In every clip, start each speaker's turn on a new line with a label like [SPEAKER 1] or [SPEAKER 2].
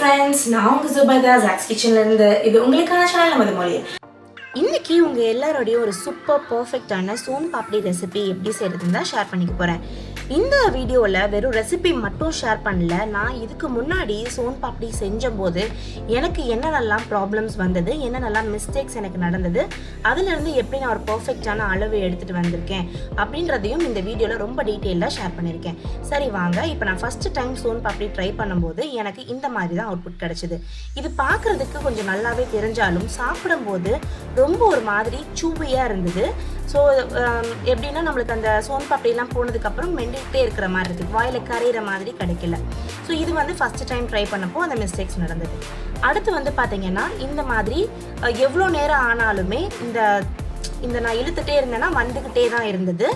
[SPEAKER 1] friends, நான் உங்க Subhada zacs kitchen இருந்து இது உங்களுக்கான சேனல் மதுமொழி.
[SPEAKER 2] இன்னைக்கு உங்க எல்லாரோடையும் ஒரு சூப்பர் பர்ஃபெக்டான சோன் பாப்டி ரெசிபி எப்படி செய்யறதுன்னு தான் ஷேர் பண்ணிக்க போறேன். இந்த வீடியோவில் வெறும் ரெசிபி மட்டும் ஷேர் பண்ணல, நான் இதுக்கு முன்னாடி சோன் பாப்டி செஞ்சபோது எனக்கு என்னென்னலாம் ப்ராப்ளம்ஸ் வந்தது, என்னென்னலாம் மிஸ்டேக்ஸ் எனக்கு நடந்தது, அதுலேருந்து எப்படி நான் ஒரு பர்ஃபெக்டான அளவு எடுத்துகிட்டு வந்திருக்கேன் அப்படின்றதையும் இந்த வீடியோவில் ரொம்ப டீட்டெயிலாக ஷேர் பண்ணியிருக்கேன். சரி வாங்க, இப்போ நான் first time zone papdi try பண்ணும்போது எனக்கு இந்த மாதிரி தான் அவுட்புட் கிடச்சிது. இது பார்க்குறதுக்கு கொஞ்சம் நல்லாவே தெரிஞ்சாலும் சாப்பிடும்போது ரொம்ப ஒரு மாதிரி சூவியாக இருந்தது. ஸோ எப்படின்னா நம்மளுக்கு அந்த சோன் பாப்டிலாம் போனதுக்கப்புறம் மெண்டிகிட்டே இருக்கிற மாதிரி இருக்குது, வாயில் கரையிற மாதிரி கிடைக்கல. ஸோ இது வந்து ஃபஸ்ட்டு டைம் ட்ரை பண்ணப்போ அந்த மிஸ்டேக்ஸ் நடந்தது. அடுத்து வந்து பார்த்திங்கன்னா இந்த மாதிரி எவ்வளோ நேரம் ஆனாலுமே இந்த நான் இழுத்துட்டே இருந்தேன்னா வந்துக்கிட்டே தான் இருந்தது.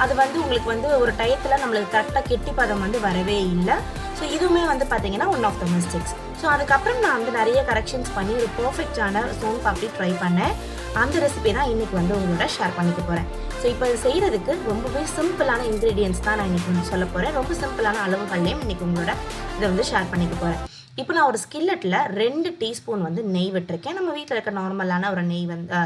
[SPEAKER 2] அது வந்து உங்களுக்கு வந்து ஒரு டயத்தில் நம்மளுக்கு கரெக்டாக கெட்டி பதம் வந்து வரவே இல்லை. ஸோ இதுவுமே வந்து பார்த்தீங்கன்னா one of the mistakes. So அதுக்கப்புறம் நான் வந்து நிறைய கரெக்ஷன்ஸ் பண்ணி ஒரு பர்ஃபெக்டான சோன் பாப்டி ட்ரை பண்ணேன். அந்த ரெசிபி தான் இன்றைக்கி வந்து உங்களோட ஷேர் பண்ணிக்க போகிறேன். ஸோ இப்போ இது செய்கிறதுக்கு ரொம்பவே சிம்பிளான இன்க்ரீடியன்ஸ் தான் நான் இன்றைக்கி வந்து சொல்ல போகிறேன். ரொம்ப சிம்பிளான அளவுகள்லையும் இன்றைக்கி உங்களோட இதை வந்து ஷேர் பண்ணிக்க போகிறேன். இப்போ நான் ஒரு ஸ்கில்லட்டில் 2 டீஸ்பூன் வந்து நெய் விட்டுருக்கேன். நம்ம வீட்டில் இருக்க நார்மலான ஒரு நெய் வந்து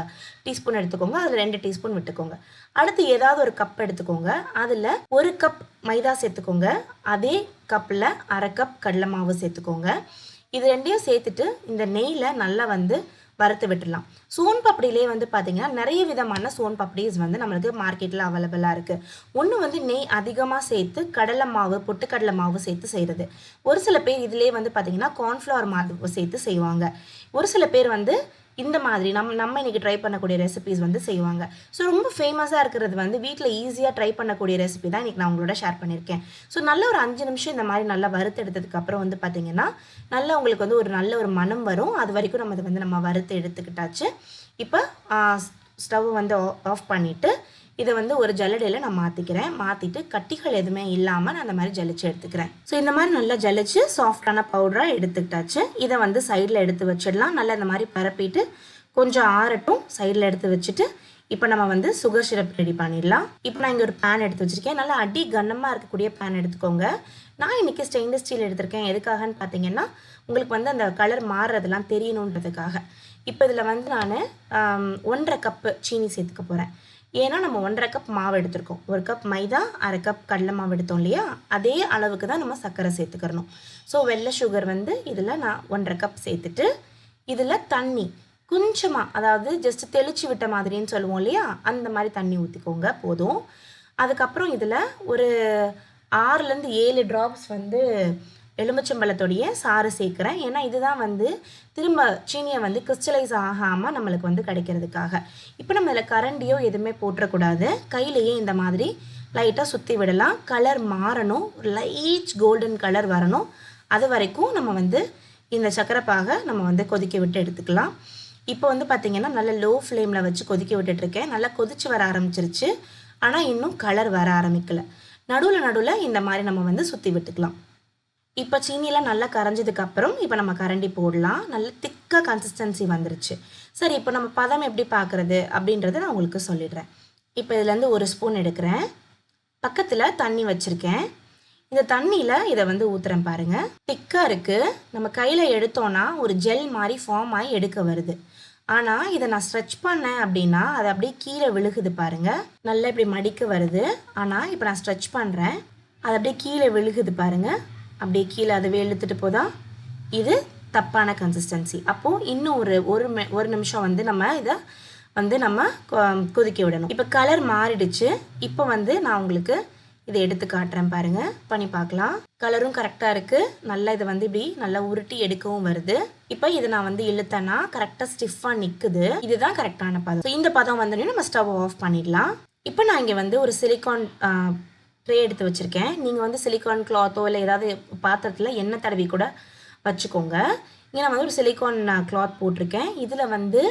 [SPEAKER 2] டீஸ்பூன் எடுத்துக்கோங்க, அதில் 2 டீஸ்பூன் விட்டுக்கோங்க. அடுத்து ஏதாவது ஒரு கப் எடுத்துக்கோங்க, அதில் 1 கப் மைதா சேர்த்துக்கோங்க, அதே கப்பில் 1/2 கப் கடலை மாவு சேர்த்துக்கோங்க. இது ரெண்டையும் சேர்த்துட்டு இந்த நெய்யில் நல்லா வந்து வறுத்து விட்டுடலாம். சோன் பாப்டிலே வந்து பார்த்திங்கன்னா நிறைய விதமான சோன் பாப்டிஸ் வந்து நம்மளுக்கு மார்க்கெட்டில் அவைலபிளாக இருக்குது. ஒன்று வந்து நெய் அதிகமாக சேர்த்து கடலை மாவு, பொட்டுக்கடலை மாவு சேர்த்து செய்கிறது. ஒரு சில பேர் இதிலே வந்து பார்த்திங்கன்னா கார்ன்ஃப்ளவர் மாவு சேர்த்து செய்வாங்க. ஒரு சில பேர் வந்து இந்த மாதிரி நம்ம இன்றைக்கி ட்ரை பண்ணக்கூடிய ரெசிபிஸ் வந்து செய்வாங்க. ஸோ ரொம்ப ஃபேமஸாக இருக்கிறது வந்து வீட்டில் ஈஸியாக ட்ரை பண்ணக்கூடிய ரெசிபி தான் இன்றைக்கி நான் உங்களோட ஷேர் பண்ணியிருக்கேன். ஸோ நல்ல ஒரு 5 நிமிஷம் இந்த மாதிரி நல்லா வறுத்து எடுத்ததுக்கப்புறம் வந்து பார்த்திங்கன்னா நல்லா உங்களுக்கு வந்து ஒரு நல்ல ஒரு மனம் வரும். அது வரைக்கும் நம்ம அதை வந்து நம்ம வறுத்து எடுத்துக்கிட்டாச்சு. இப்போ ஸ்டவ் வந்து ஆஃப் பண்ணிவிட்டு இதை வந்து ஒரு ஜல்லடையில் நான் மாற்றிட்டு கட்டிகள் எதுவுமே இல்லாமல் நான் அந்த மாதிரி ஜலிச்சு எடுத்துக்கிறேன். ஸோ இந்த மாதிரி நல்லா ஜலிச்சு சாஃப்டான பவுடராக எடுத்துக்கிட்டாச்சு. இதை வந்து சைடில் எடுத்து வச்சிடலாம். நல்லா இந்த மாதிரி பரப்பிட்டு கொஞ்சம் ஆறட்டும், சைடில் எடுத்து வச்சுட்டு இப்போ நம்ம வந்து சுகர் சிரப் ரெடி பண்ணிடலாம். இப்போ நான் இங்கே ஒரு பேன் எடுத்து வச்சுருக்கேன். நல்லா அடி கனமாக இருக்கக்கூடிய பேன் எடுத்துக்கோங்க. நான் இன்றைக்கி ஸ்டெயின்லெஸ் ஸ்டீல் எடுத்திருக்கேன். எதுக்காகன்னு பார்த்தீங்கன்னா உங்களுக்கு வந்து அந்த கலர் மாறுறதெல்லாம் தெரியணுன்றதுக்காக. இப்போ இதில் வந்து நான் 1/2 கப்பு சீனி சேர்த்துக்க போகிறேன். ஏன்னா நம்ம 1/2 கப் மாவு எடுத்துருக்கோம். 1 கப் மைதா, 1/2 கப் கடலை மாவு எடுத்தோம் இல்லையா, அதே அளவுக்கு தான் நம்ம சர்க்கரை சேர்த்துக்கிறணும். ஸோ வெள்ளை சுகர் வந்து இதில் நான் 1/2 கப் சேர்த்துட்டு இதில் தண்ணி கொஞ்சமாக, அதாவது ஜஸ்ட் தெளித்து விட்ட மாதிரின்னு சொல்லுவோம் இல்லையா, அந்த மாதிரி தண்ணி ஊற்றிக்கோங்க போதும். அதுக்கப்புறம் இதில் ஒரு 6லேருந்து 7 ட்ராப்ஸ் வந்து எலுமிச்சம்பழத்தோடைய சாறு சேர்க்குறேன். ஏன்னா இதுதான் வந்து திரும்ப சீனியை வந்து கிறிஸ்டலைஸ் ஆகாமல் நம்மளுக்கு வந்து கிடைக்கிறதுக்காக. இப்போ நம்ம இதில் கரண்டியோ எதுவுமே போட்டுறக்கூடாது, கையிலையே இந்த மாதிரி லைட்டாக சுற்றி விடலாம். கலர் மாறணும், லைட் கோல்டன் கலர் வரணும். அது வரைக்கும் நம்ம வந்து இந்த சக்கரைப்பாக நம்ம வந்து கொதிக்க விட்டு எடுத்துக்கலாம். இப்போ வந்து பார்த்திங்கன்னா நல்ல லோ ஃப்ளேமில் வச்சு கொதிக்க விட்டுட்ருக்கேன். நல்லா கொதித்து வர ஆரம்பிச்சிருச்சு, ஆனால் இன்னும் கலர் வர ஆரம்பிக்கலை. நடுவில் இந்த மாதிரி நம்ம வந்து சுற்றி விட்டுக்கலாம். இப்போ சீனியெல்லாம் நல்லா கரைஞ்சதுக்கப்புறம் இப்போ நம்ம கரண்டி போடலாம். நல்ல திக்காக கன்சிஸ்டன்சி வந்துருச்சு. சரி, இப்போ நம்ம பதம் எப்படி பார்க்குறது அப்படின்றத நான் உங்களுக்கு சொல்லிடுறேன். இப்போ இதுலேருந்து 1 ஸ்பூன் எடுக்கிறேன். பக்கத்தில் தண்ணி வச்சுருக்கேன். இந்த தண்ணியில் இதை வந்து ஊற்றுறேன் பாருங்கள். திக்காக இருக்குது. நம்ம கையில் எடுத்தோன்னா ஒரு ஜெல் மாதிரி ஃபார்ம் ஆகி எடுக்க வருது. ஆனால் இதை நான் ஸ்ட்ரெச் பண்ணேன் அப்படின்னா அது அப்படியே கீழே விழுகுது பாருங்கள். நல்லா இப்படி மடிக்க வருது. ஆனால் இப்போ நான் ஸ்ட்ரெச் பண்ணுறேன், அது அப்படியே கீழே விழுகுது பாருங்கள். அப்படியே கீழே அதுவே இழுத்துட்டு போதா, இது தப்பான கன்சிஸ்டன்சி. அப்போது இன்னும் ஒரு நிமிஷம் வந்து நம்ம இதை வந்து நம்ம கொதிக்க விடணும். இப்போ கலர் மாறிடுச்சு. இப்போ வந்து நான் உங்களுக்கு இதை எடுத்து காட்டுறேன் பாருங்கள், பண்ணி பார்க்கலாம். கலரும் கரெக்டாக இருக்குது. நல்லா இதை வந்து இப்படி நல்லா உருட்டி எடுக்கவும் வருது. இப்போ இதை நான் வந்து இழுத்தேன்னா கரெக்டாக ஸ்டிஃபாக நிற்குது. இதுதான் கரெக்டான பதம். ஸோ இந்த பதம் வந்தோடனே நம்ம ஸ்டவ் ஆஃப் பண்ணிடலாம். இப்போ நான் இங்கே வந்து ஒரு சிலிக்கான் ட்ரே எடுத்து வச்சுருக்கேன். நீங்கள் வந்து சிலிக்கான் கிளாத்தோ இல்லை ஏதாவது பாத்திரத்தில் எண்ணெய் தடவி கூட வச்சுக்கோங்க. இங்கே நான் வந்து ஒரு சிலிக்கான் கிளாத் போட்டிருக்கேன். இதில் வந்து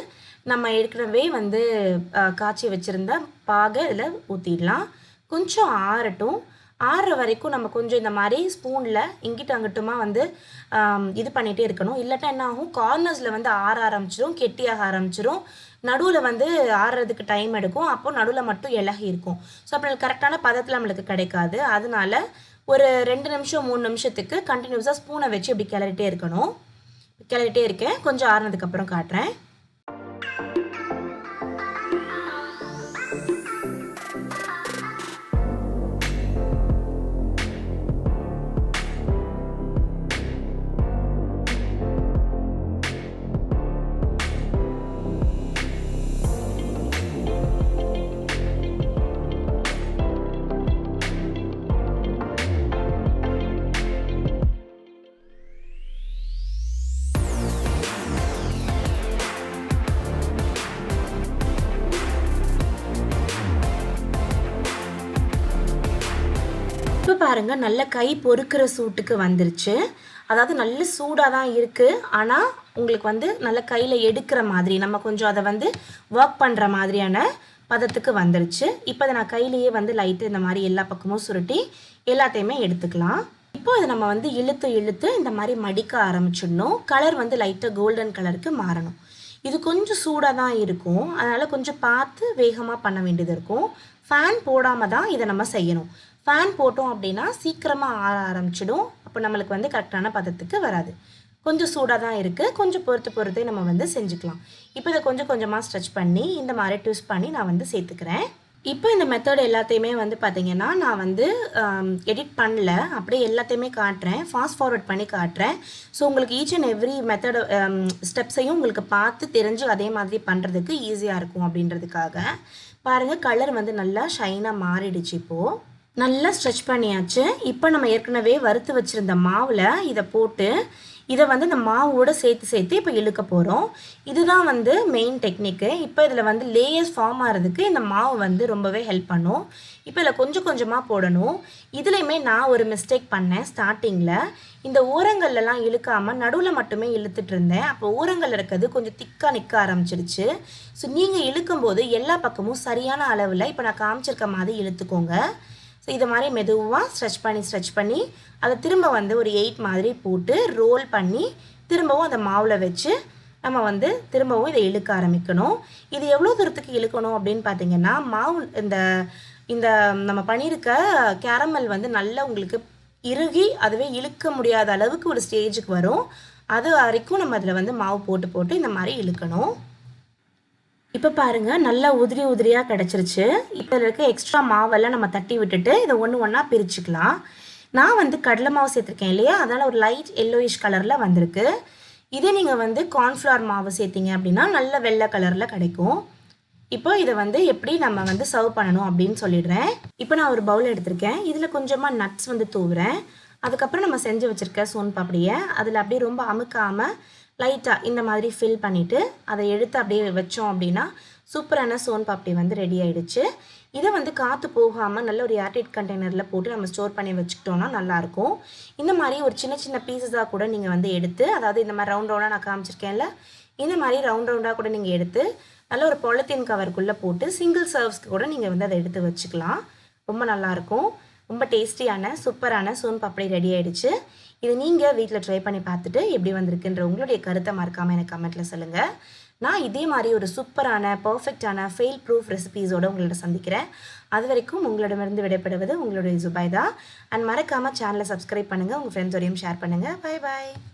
[SPEAKER 2] நம்ம ஏற்கனவே வந்து காய்ச்சி வச்சுருந்த பாகை இதில் ஊற்றிடலாம். கொஞ்சம் ஆறட்டும். ஆறுற வரைக்கும் நம்ம கொஞ்சம் இந்த மாதிரி ஸ்பூனில் இங்கிட்டு அங்கிட்டுமா வந்து இது பண்ணிகிட்டே இருக்கணும். இல்லாட்டா என்ன ஆகும், கார்னர்ஸில் வந்து ஆற ஆரம்பிச்சிடும், கெட்டியாக ஆரம்பிச்சிடும். நடுவில் வந்து ஆறுறதுக்கு டைம் எடுக்கும். அப்போது நடுவில் மட்டும் இலகி இருக்கும். ஸோ அப்போ கரெக்டான பதத்தில் நம்மளுக்கு கிடைக்காது. அதனால ஒரு 2 நிமிஷம் 3 நிமிஷத்துக்கு கண்டினியூஸாக ஸ்பூனை வச்சு இப்படி கிளறிட்டே இருக்கணும். கிளறிட்டே இருக்கேன். கொஞ்சம் ஆறுனதுக்கப்புறம் காட்டுறேன். இப்போ பாருங்க நல்ல கை பொறுக்கிற சூட்டுக்கு வந்துருச்சு. அதாவது நல்ல சூடாக தான் இருக்குது. ஆனால் உங்களுக்கு வந்து நல்ல கையில் எடுக்கிற மாதிரி நம்ம கொஞ்சம் அதை வந்து ஒர்க் பண்ணுற மாதிரியான பதத்துக்கு வந்துருச்சு. இப்போ அதை நான் கையிலேயே வந்து லைட்டு இந்த மாதிரி எல்லா பக்கமும் சுருட்டி எல்லாத்தையுமே எடுத்துக்கலாம். இப்போ இதை நம்ம வந்து இழுத்து இந்த மாதிரி மடிக்க ஆரம்பிச்சிடணும். கலர் வந்து லைட்டாக கோல்டன் கலருக்கு மாறணும். இது கொஞ்சம் சூடாக தான் இருக்கும். அதனால் கொஞ்சம் பார்த்து வேகமாக பண்ண வேண்டியது இருக்கும். ஃபேன் போடாமல் தான் இதை நம்ம செய்யணும். ஃபேன் போட்டோம் அப்படின்னா சீக்கிரமாக ஆற ஆரம்பிச்சிடும். அப்போ நம்மளுக்கு வந்து கரெக்டான பதத்துக்கு வராது. கொஞ்சம் சூடாக தான் இருக்குது. கொஞ்சம் பொறுத்தே நம்ம வந்து செஞ்சுக்கலாம். இப்போ இதை கொஞ்சம் கொஞ்சமாக ஸ்ட்ரெச் பண்ணி இந்த மாதிரி ட்விஸ்ட் பண்ணி நான் வந்து சேர்த்துக்கிறேன். இப்போ இந்த மெத்தட் எல்லாத்தையுமே வந்து பார்த்திங்கன்னா நான் வந்து எடிட் பண்ணல, அப்படியே எல்லாத்தையுமே காட்டுறேன், ஃபாஸ்ட் ஃபார்வர்ட் பண்ணி காட்டுறேன். ஸோ உங்களுக்கு ஈச் அண்ட் எவ்ரி மெத்தட் ஸ்டெப்ஸையும் உங்களுக்கு பார்த்து தெரிஞ்சு அதே மாதிரி பண்ணுறதுக்கு ஈஸியாக இருக்கும் அப்படின்றதுக்காக. பாருங்கள் கலர் வந்து நல்லா ஷைனாக மாறிடுச்சு. இப்போது நல்லா ஸ்ட்ரெச் பண்ணியாச்சு. இப்போ நம்ம ஏற்கனவே வறுத்து வச்சுருந்த மாவில் இதை போட்டு இதை வந்து இந்த மாவோடு சேர்த்து இப்போ இழுக்க போகிறோம். இதுதான் வந்து மெயின் டெக்னிக்கு. இப்போ இதில் வந்து லேயர்ஸ் ஃபார்ம் ஆகிறதுக்கு இந்த மாவு வந்து ரொம்பவே ஹெல்ப் பண்ணும். இப்போ இதில் கொஞ்சம் கொஞ்சமாக போடணும். இதுலேயுமே நான் ஒரு மிஸ்டேக் பண்ணேன் ஸ்டார்டிங்கில். இந்த ஓரங்கள்லாம் இழுக்காமல் நடுவில் மட்டுமே இழுத்துட்டு இருந்தேன். அப்போ ஓரங்கள் இருக்கிறது கொஞ்சம் திக்காக நிற்க ஆரம்பிச்சிடுச்சு. ஸோ நீங்கள் இழுக்கும்போது எல்லா பக்கமும் சரியான அளவில் இப்போ நான் காமிச்சிருக்க மாதிரி இழுத்துக்கோங்க. ஸோ இதை மாதிரி மெதுவாக ஸ்ட்ரெச் பண்ணி அதை திரும்ப வந்து ஒரு 8 மாதிரி போட்டு ரோல் பண்ணி திரும்பவும் அந்த மாவில் வச்சு நம்ம வந்து திரும்பவும் இதை இழுக்க ஆரம்பிக்கணும். இது எவ்வளோ தூரத்துக்கு இழுக்கணும் அப்படின்னு பார்த்தீங்கன்னா, மாவு இந்த நம்ம பண்ணியிருக்க கேரமல் வந்து நல்லா உங்களுக்கு இறுகி அதுவே இழுக்க முடியாத அளவுக்கு ஒரு ஸ்டேஜுக்கு வரும். அது வரைக்கும் நம்ம அதில் வந்து மாவு போட்டு இந்த மாதிரி இழுக்கணும். இப்போ பாருங்கள் நல்லா உதிரியாக கிடச்சிருச்சு. இப்போ இதில் இருக்க எக்ஸ்ட்ரா மாவெல்லாம் நம்ம தட்டி விட்டுட்டு இதை ஒன்றா பிரிச்சுக்கலாம். நான் வந்து கடலை மாவு சேர்த்துருக்கேன் இல்லையா, அதனால் ஒரு லைட் எல்லோயிஷ் கலரில் வந்திருக்கு. இதே நீங்கள் வந்து கார்ன்ஃப்ளவர் மாவு சேர்த்திங்க அப்படின்னா நல்ல வெள்ளை கலரில் கிடைக்கும். இப்போ இதை வந்து எப்படி நம்ம வந்து சர்வ் பண்ணணும் அப்படின்னு சொல்லிடுறேன். இப்போ நான் ஒரு பவுல் எடுத்திருக்கேன். இதில் கொஞ்சமாக நட்ஸ் வந்து தூவுறேன். அதுக்கப்புறம் நம்ம செஞ்சு வச்சுருக்க சோன் பாப்படியை அதில் அப்படியே ரொம்ப அமுக்காமல் லைட்டாக இந்த மாதிரி ஃபில் பண்ணிவிட்டு அதை எடுத்து அப்படியே வச்சோம் அப்படின்னா சூப்பரான சோன் பாப்படி வந்து ரெடி ஆகிடுச்சு. இதை வந்து காற்று போகாமல் நல்ல ஒரு ஏர்டைட் கண்டெய்னரில் போட்டு நம்ம ஸ்டோர் பண்ணி வச்சுக்கிட்டோன்னா நல்லாயிருக்கும். இந்த மாதிரி ஒரு சின்ன பீசஸாக கூட நீங்கள் வந்து எடுத்து, அதாவது இந்த மாதிரி ரவுண்டாக நான் காமிச்சிருக்கேன்ல, இந்த மாதிரி ரவுண்டாக கூட நீங்கள் எடுத்து நல்ல ஒரு பாலித்தீன் கவருக்குள்ளே போட்டு சிங்கிள் சர்வ்ஸ்க்கு கூட நீங்கள் வந்து அதை எடுத்து வச்சுக்கலாம். ரொம்ப நல்லாயிருக்கும். ரொம்ப டேஸ்டியான சூப்பரான சோன் பாப்படி ரெடி ஆகிடுச்சு. இது நீங்கள் வீட்டில் ட்ரை பண்ணி பார்த்துட்டு எப்படி வந்திருக்குன்ற உங்களுடைய கருத்தை மறக்காமல் எனக்கு கமெண்ட்டில் சொல்லுங்கள். நான் இதே மாதிரி ஒரு சூப்பரான பர்ஃபெக்டான ஃபெயில் ப்ரூஃப் ரெசிபீஸோடு உங்களோட சந்திக்கிறேன். அது வரைக்கும் உங்களிடமிருந்து விடைபெறுவது உங்களுடைய ஜுபைதா. அண்ட் மறக்காமல் சேனலை சப்ஸ்கிரைப் பண்ணுங்கள், உங்கள் ஃப்ரெண்ட்ஸோடையும் ஷேர் பண்ணுங்கள். Bye bye.